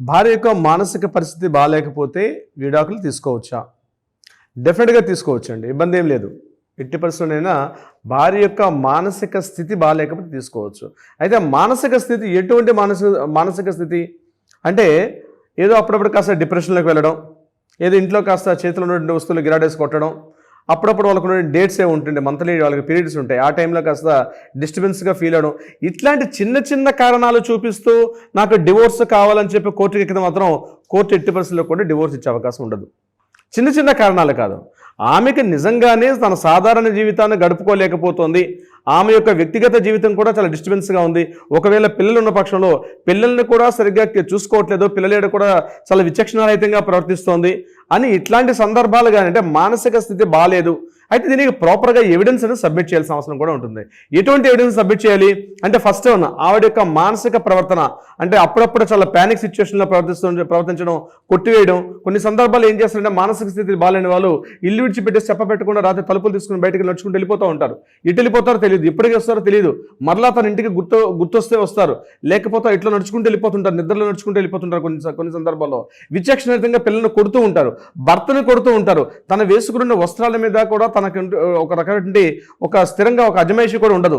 భార్య యొక్క మానసిక పరిస్థితి బాగాలేకపోతే విడాకులు తీసుకోవచ్చా? డెఫినెట్‌గా తీసుకోవచ్చండి. ఇబ్బంది ఏం లేదు. ఎట్టి పరిస్థితుల్లోనైనా భార్య యొక్క మానసిక స్థితి బాగాలేకపోతే తీసుకోవచ్చు. అయితే మానసిక స్థితి ఎటువంటి మానసిక స్థితి అంటే ఏదో అప్పుడప్పుడు కాస్త డిప్రెషన్‌లోకి వెళ్ళడం, ఏదో ఇంట్లో కాస్త చేతిలో ఉన్నటువంటి వస్తువులు గిరాడేసి కొట్టడం, అప్పుడప్పుడు వాళ్ళకు డేట్స్ ఏమి ఉంటుండే, మంత్లీ వాళ్ళకి పీరియడ్స్ ఉంటాయి, ఆ టైంలో కాస్త డిస్టర్బెన్స్గా ఫీల్ అవడం, ఇట్లాంటి చిన్న చిన్న కారణాలు చూపిస్తూ నాకు డివోర్స్ కావాలని చెప్పి కోర్టుకి ఎక్కితే మాత్రం కోర్టు ఎట్టి పరిస్థితుల్లో కూడా డివోర్స్ ఇచ్చే అవకాశం ఉండదు. చిన్న చిన్న కారణాలు కాదు, ఆమెకి నిజంగానే తన సాధారణ జీవితాన్ని గడుపుకోలేకపోతుంది, ఆమె యొక్క వ్యక్తిగత జీవితం కూడా చాలా డిస్టర్బెన్స్గా ఉంది, ఒకవేళ పిల్లలు ఉన్న పక్షంలో పిల్లల్ని కూడా సరిగ్గా చూసుకోవట్లేదు, పిల్లలేడు కూడా చాలా విచక్షణారహితంగా ప్రవర్తిస్తోంది అని ఇట్లాంటి సందర్భాలు కానీ అంటే మానసిక స్థితి బాగాలేదు, అయితే దీనికి ప్రాపర్గా ఎవిడెన్స్ అనేది సబ్మిట్ చేయాల్సిన అవసరం కూడా ఉంటుంది. ఎటువంటి ఎవిడెన్స్ సబ్మిట్ చేయాలి అంటే ఫస్ట్ ఆవిడ యొక్క మానసిక ప్రవర్తన అంటే అప్పుడప్పుడు చాలా ప్యానిక్ సిచ్యువేషన్లో ప్రవర్తించడం, కొట్టివేయడం, కొన్ని సందర్భాలు ఏం చేస్తారంటే మానసిక స్థితి బాగాలేని వాళ్ళు ఇల్లు విడిచిపెట్టేసి చెప్పబెట్టకుండా రాత్రి తలుపులు తీసుకుని బయటకు నడుచుకుంటూ వెళ్ళిపోతూ ఉంటారు. ఎటు వెళ్ళిపోతారో తెలియదు, ఎప్పటికీ వస్తారో తెలియదు, మరలా తన ఇంటికి గుర్తొస్తే వస్తారు, లేకపోతే ఇట్లా నడుచుకుంటూ వెళ్ళిపోతుంటారు, నిద్రలో నడుచుకుంటూ వెళ్ళిపోతుంటారు. కొన్ని సందర్భాల్లో విచక్షణరహితంగా పిల్లలను కొడుతూ ఉంటారు, భర్తను కొడుతూ ఉంటారు, తన వేసుకున్న వస్త్రాల మీద కూడా తనకు ఒక రకమైనటువంటి ఒక స్థిరంగా ఒక అజమాయిషి కూడా ఉండదు.